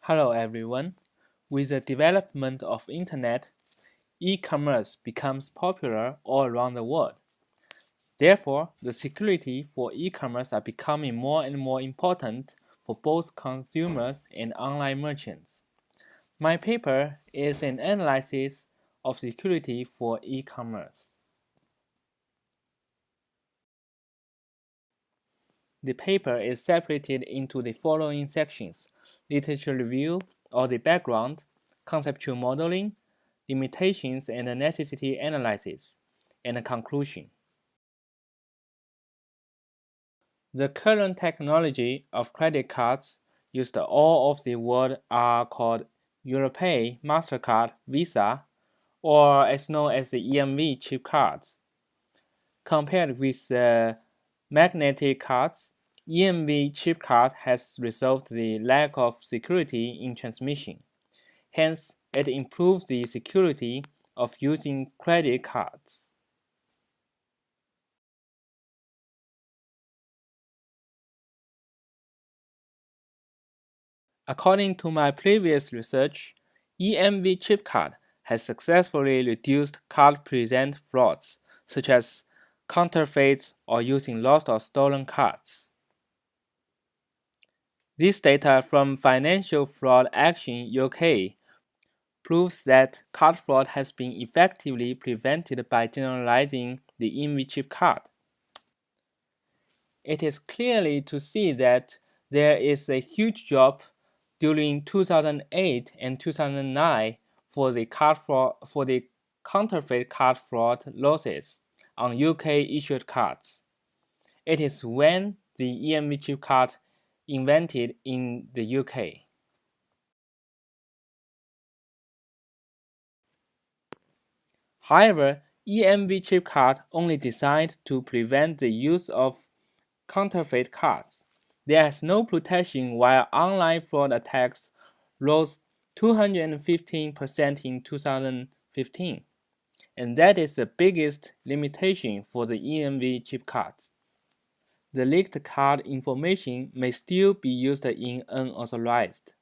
Hello everyone. With the development of internet, e-commerce becomes popular all around the world. Therefore, the security for e-commerce are becoming more and more important for both consumers and online merchants. My paper is an analysis of security for e-commerce. The paper is separated into the following sections: literature review or the background, conceptual modeling, limitations and necessity analysis, and a conclusion. The current technology of credit cards used all over the world are called Europay, MasterCard, Visa, or as known as the EMV chip cards. Compared with the magnetic cards, EMV chip card has resolved the lack of security in transmission. Hence, it improves the security of using credit cards. According to my previous research, EMV chip card has successfully reduced card present frauds, such as counterfeits or using lost or stolen cards. This data from Financial Fraud Action UK proves that card fraud has been effectively prevented by generalizing the EMV chip card. It is clearly to see that there is a huge job during 2008 and 2009 for the counterfeit card fraud losses on UK issued cards. It is when the EMV chip card invented in the UK. However, EMV chip card only designed to prevent the use of counterfeit cards. There is no protection while online fraud attacks rose 215% in 2015, and that is the biggest limitation for the EMV chip cards. The leaked card information may still be used in unauthorized,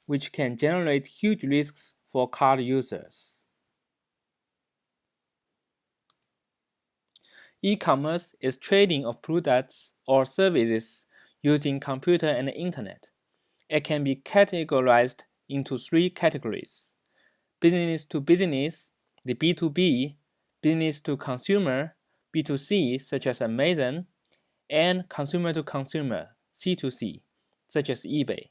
which can generate huge risks for card users. E-commerce is trading of products or services using computer and the internet. It can be categorized into three categories: business to business, the B2B, business to consumer, B2C, such as Amazon, and consumer to consumer, C2C, such as eBay.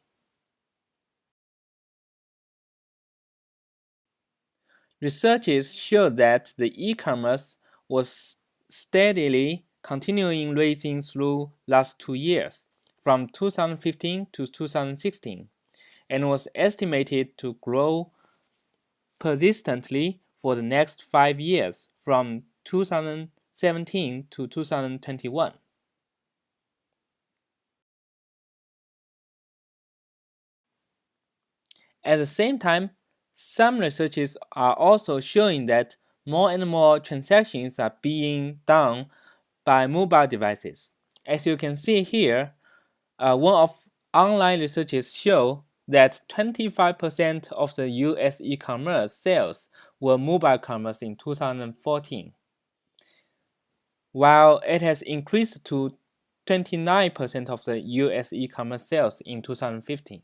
Researches show that the e-commerce was steadily continuing rising through last 2 years, from 2015 to 2016, and was estimated to grow persistently for the next 5 years, from 2017 to 2021. At the same time, some researches are also showing that more and more transactions are being done by mobile devices. As you can see here, one of online researches show that 25% of the US e-commerce sales were mobile commerce in 2014, while it has increased to 29% of the US e-commerce sales in 2015.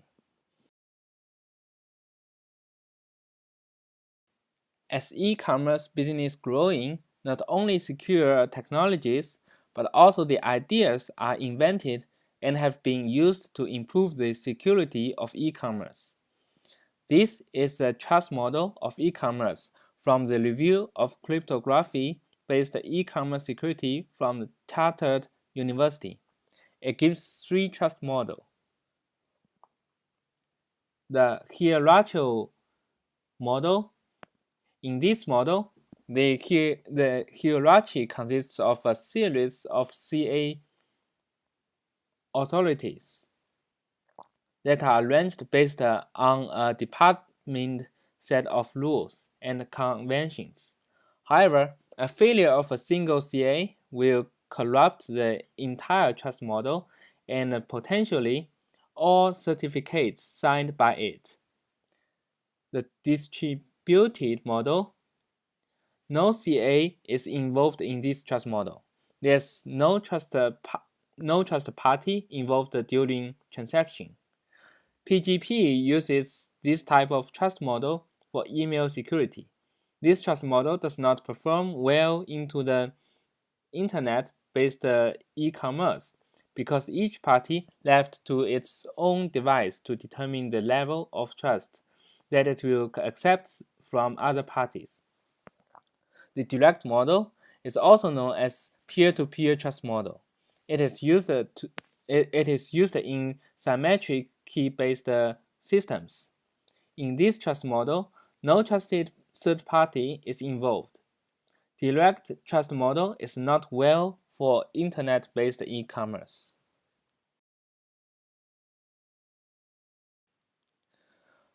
As e-commerce business growing, not only secure technologies, but also the ideas are invented and have been used to improve the security of e-commerce. This is a trust model of e-commerce from the review of cryptography-based e-commerce security from the Chartered University. It gives three trust models. The hierarchical model. In this model, the hierarchy consists of a series of CA authorities that are arranged based on a determined set of rules and conventions. However, a failure of a single CA will corrupt the entire trust model and potentially or certificates signed by it. The distributed model, no CA is involved in this trust model. There's no trust party involved during transaction. PGP uses this type of trust model for email security. This trust model does not perform well into the internet-based e-commerce because each party left to its own device to determine the level of trust that it will accept from other parties. The direct model is also known as peer-to-peer trust model. It is used in symmetric key-based systems. In this trust model, no trusted third party is involved. Direct trust model is not well for internet-based e-commerce.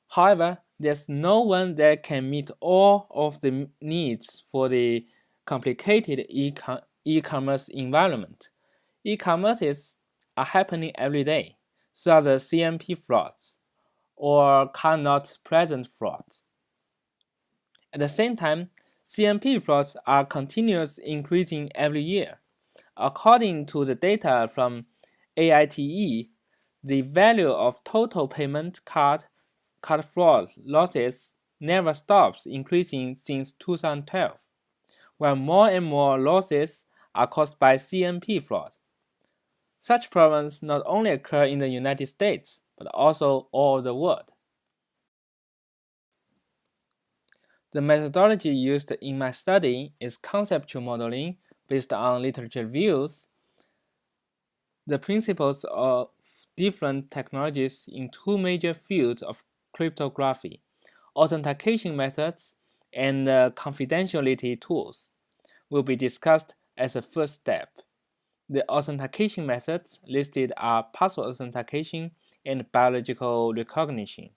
However, there's no one that can meet all of the needs for the complicated e-commerce environment. E-commerce are happening every day, so are the CMP frauds or card not present frauds. At the same time, CMP frauds are continuously increasing every year. According to the data from AITE, the value of total payment card fraud losses never stops increasing since 2012, while more and more losses are caused by CMP fraud. Such problems not only occur in the United States, but also all over the world. The methodology used in my study is conceptual modeling based on literature reviews. The principles of different technologies in two major fields of cryptography, authentication methods and confidentiality tools, will be discussed as a first step. The authentication methods listed are password authentication and biological recognition.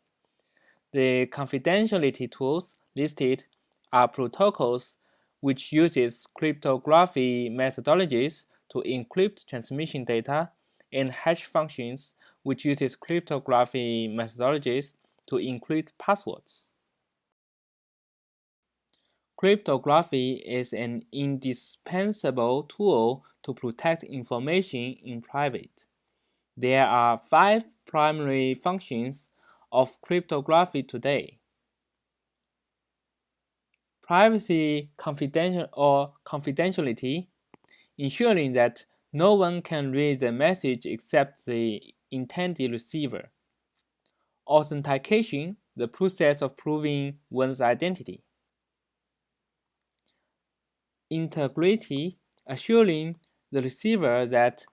The confidentiality tools listed are protocols which uses cryptography methodologies to encrypt transmission data and hash functions which uses cryptography methodologies to encrypt passwords. Cryptography is an indispensable tool to protect information in private. There are 5 primary functions of cryptography today. Privacy, confidentiality, ensuring that no one can read the message except the intended receiver. Authentication, the process of proving one's identity. Integrity, assuring the receiver that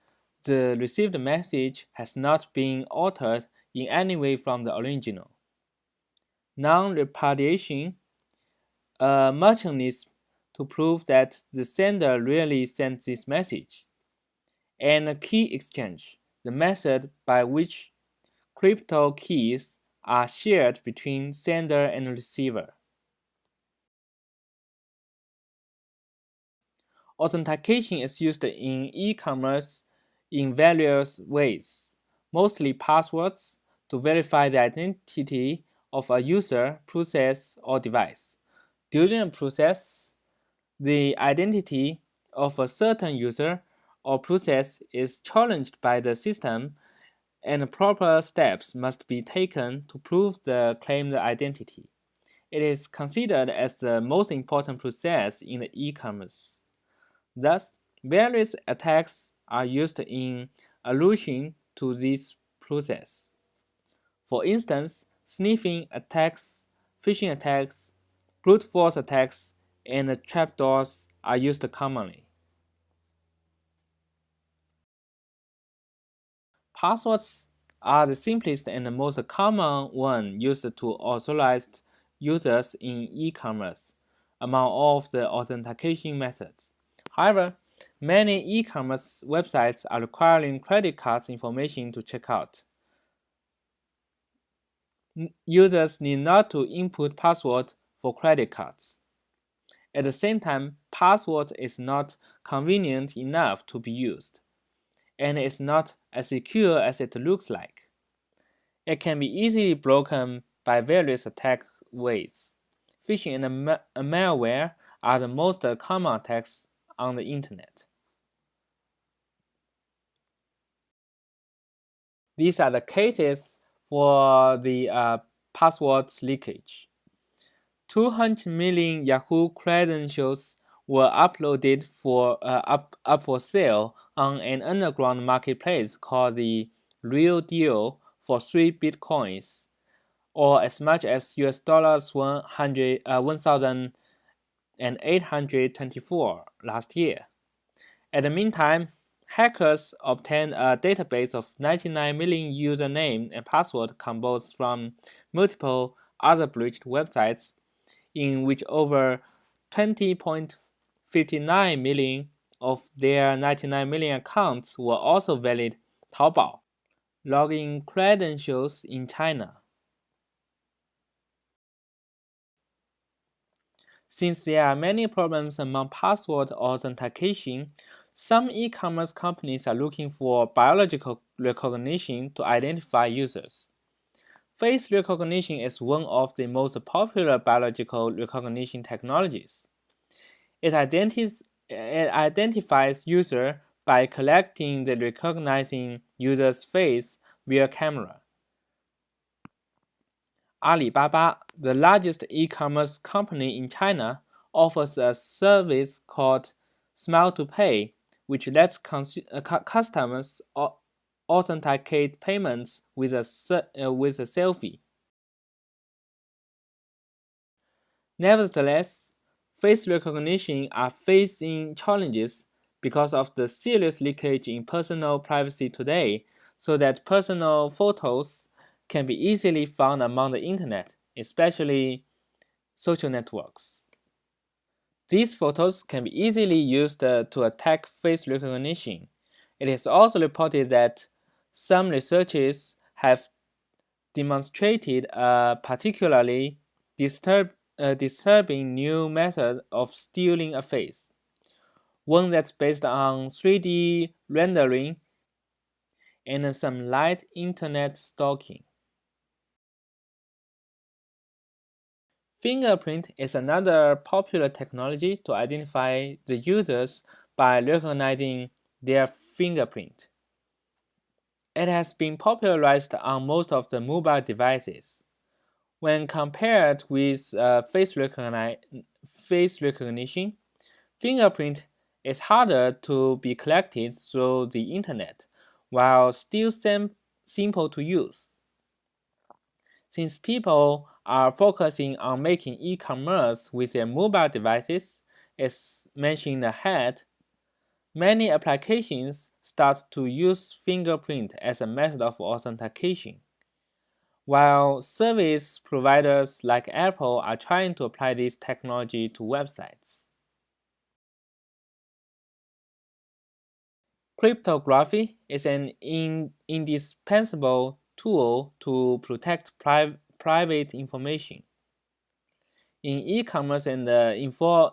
the received message has not been altered in any way from the original. Non-repudiation, a mechanism to prove that the sender really sent this message. And a key exchange, the method by which crypto keys are shared between sender and receiver. Authentication is used in e-commerce in various ways, mostly passwords to verify the identity of a user, process, or device. During a process, the identity of a certain user or process is challenged by the system, and proper steps must be taken to prove the claimed identity. It is considered as the most important process in the e-commerce. Thus, various attacks are used in allusion to this process. For instance, sniffing attacks, phishing attacks, brute force attacks, and trapdoors are used commonly. Passwords are the simplest and most common one used to authorize users in e-commerce among all of the authentication methods. However, many e-commerce websites are requiring credit card information to check out. Users need not to input password for credit cards. At the same time, password is not convenient enough to be used, and is not as secure as it looks like. It can be easily broken by various attack ways. Phishing and malware are the most common attacks on the internet. These are the cases for the password leakage. 200 million Yahoo credentials were uploaded up for sale on an underground marketplace called the Real Deal for 3 bitcoins, or as much as US dollars 1,824 last year. At the meantime, hackers obtained a database of 99 million username and password combos from multiple other breached websites, in which over 20.59 million of their 99 million accounts were also valid Taobao login credentials in China. Since there are many problems among password authentication, some e-commerce companies are looking for biological recognition to identify users. Face recognition is one of the most popular biological recognition technologies. It identifies user by collecting the recognizing user's face via camera. Alibaba, the largest e-commerce company in China, offers a service called Smile to Pay, which lets customers authenticate payments with a selfie. Nevertheless, face recognition are facing challenges because of the serious leakage in personal privacy today, so that personal photos can be easily found among the internet, especially social networks. These photos can be easily used to attack face recognition. It is also reported that some researchers have demonstrated a particularly disturbing new method of stealing a face, one that's based on 3D rendering and some light internet stalking. Fingerprint is another popular technology to identify the users by recognizing their fingerprint. It has been popularized on most of the mobile devices. When compared with face recognition, fingerprint is harder to be collected through the internet, while still simple to use. Since people are focusing on making e-commerce with their mobile devices, as mentioned ahead, many applications start to use fingerprint as a method of authentication, while service providers like Apple are trying to apply this technology to websites. Cryptography is an indispensable tool to protect private information. In e-commerce and the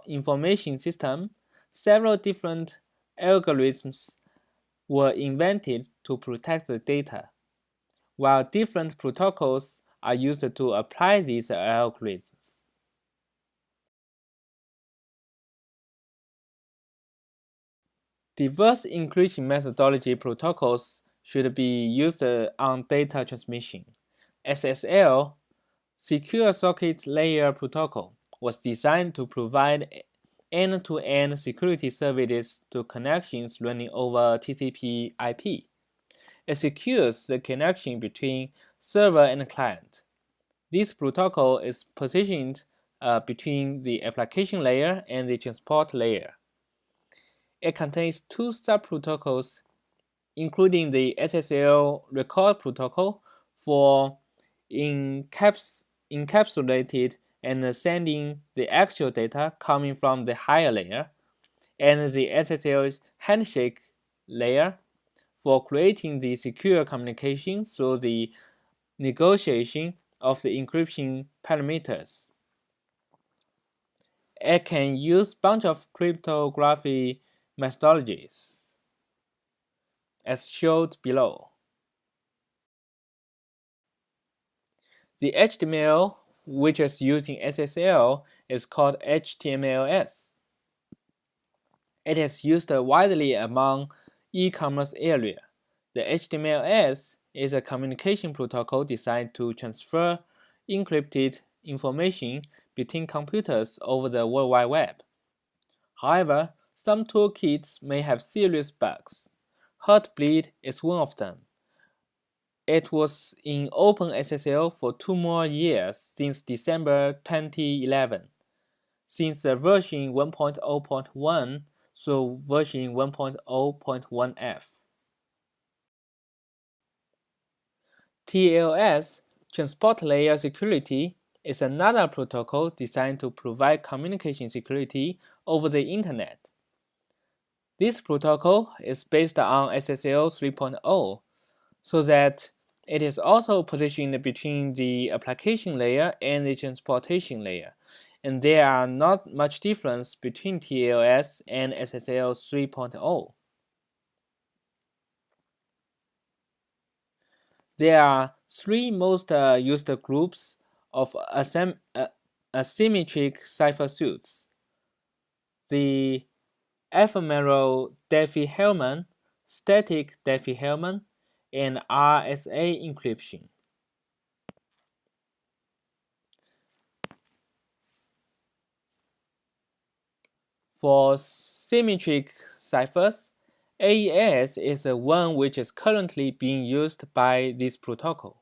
information system, several different algorithms were invented to protect the data, while different protocols are used to apply these algorithms. Diverse encryption methodology protocols should be used on data transmission. SSL, Secure Socket Layer Protocol, was designed to provide end-to-end security services to connections running over TCP/IP. It secures the connection between server and client. This protocol is positioned between the application layer and the transport layer. It contains two subprotocols, including the SSL record protocol for encapsulated and sending the actual data coming from the higher layer, and the SSL handshake layer for creating the secure communication through the negotiation of the encryption parameters. It can use bunch of cryptography methodologies, as shown below. The HTML, which is used in SSL, is called HTMLS. It is used widely among e-commerce area. The HTMLS is a communication protocol designed to transfer encrypted information between computers over the World Wide Web. However, some toolkits may have serious bugs. Heartbleed is one of them. It was in OpenSSL for 2 more years since December 2011, since the version 1.0.1 through version 1.0.1f. TLS, Transport Layer Security, is another protocol designed to provide communication security over the Internet. This protocol is based on SSL 3.0, so that it is also positioned between the application layer and the transportation layer, and there are not much difference between TLS and SSL 3.0. There are 3 most used groups of asymmetric cipher suits: the ephemeral Diffie-Hellman, static Diffie-Hellman, and RSA encryption. For symmetric ciphers, AES is the one which is currently being used by this protocol.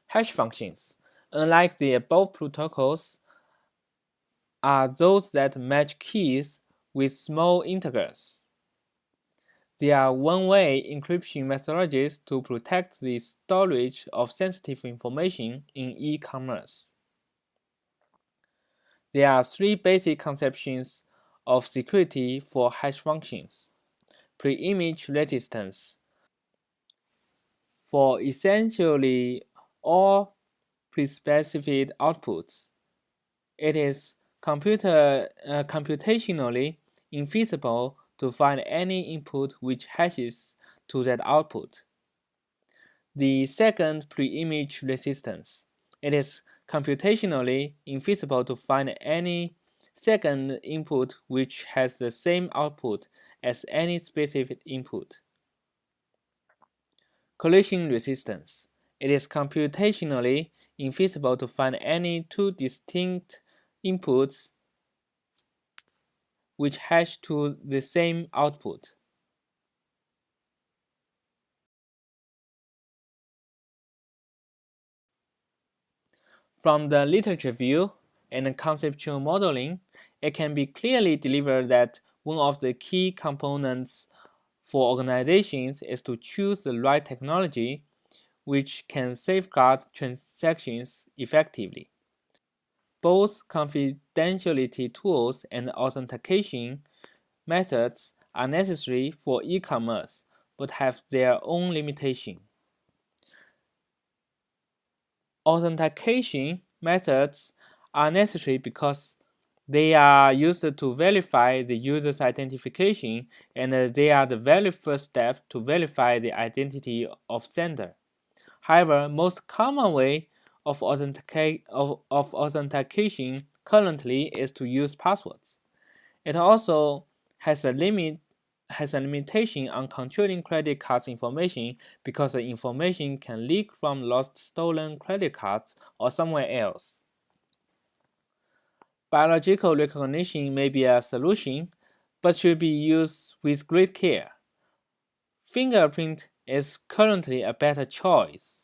Hash functions, unlike the above protocols, are those that match keys with small integers. They are one-way encryption methodologies to protect the storage of sensitive information in e-commerce. There are 3 basic conceptions of security for hash functions. Pre-image resistance. For essentially all pre-specified outputs, it is computationally infeasible to find any input which hashes to that output. The second, pre-image resistance. It is computationally infeasible to find any second input which has the same output as any specific input. Collision resistance. It is computationally infeasible to find any 2 distinct inputs which hash to the same output. From the literature view and conceptual modeling, it can be clearly delivered that one of the key components for organizations is to choose the right technology which can safeguard transactions effectively. Both confidentiality tools and authentication methods are necessary for e-commerce, but have their own limitation. Authentication methods are necessary because they are used to verify the user's identification, and they are the very first step to verify the identity of sender. However, most common way of authentication currently is to use passwords. It also has a limitation on controlling credit cards information because the information can leak from lost stolen credit cards or somewhere else. Biological recognition may be a solution, but should be used with great care. Fingerprint is currently a better choice.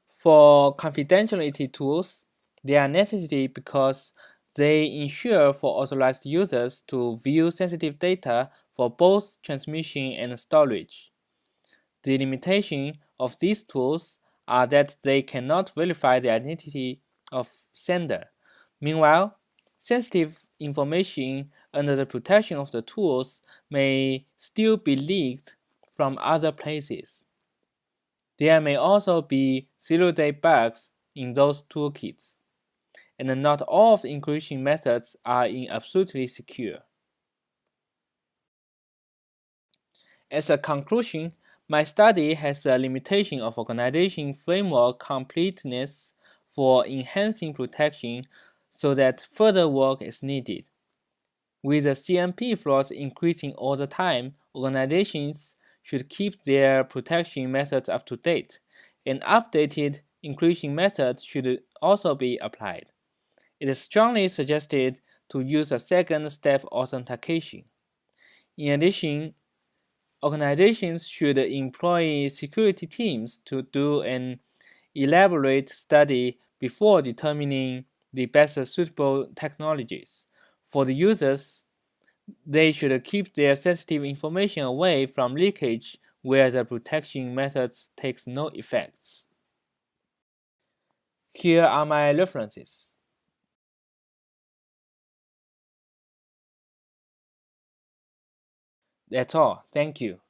For confidentiality tools, they are necessary because they ensure for authorized users to view sensitive data for both transmission and storage. The limitation of these tools are that they cannot verify the identity of sender. Meanwhile, sensitive information under the protection of the tools may still be leaked from other places. There may also be zero-day bugs in those toolkits, and not all of the encryption methods are absolutely secure. As a conclusion, my study has a limitation of organization framework completeness for enhancing protection, so that further work is needed. With the CMP flaws increasing all the time, organizations should keep their protection methods up to date, and updated increasing methods should also be applied. It is strongly suggested to use a second-step authentication. In addition, organizations should employ security teams to do an elaborate study before determining the best suitable technologies. For the users, they should keep their sensitive information away from leakage where the protection methods takes no effects. Here are my references. That's all. Thank you.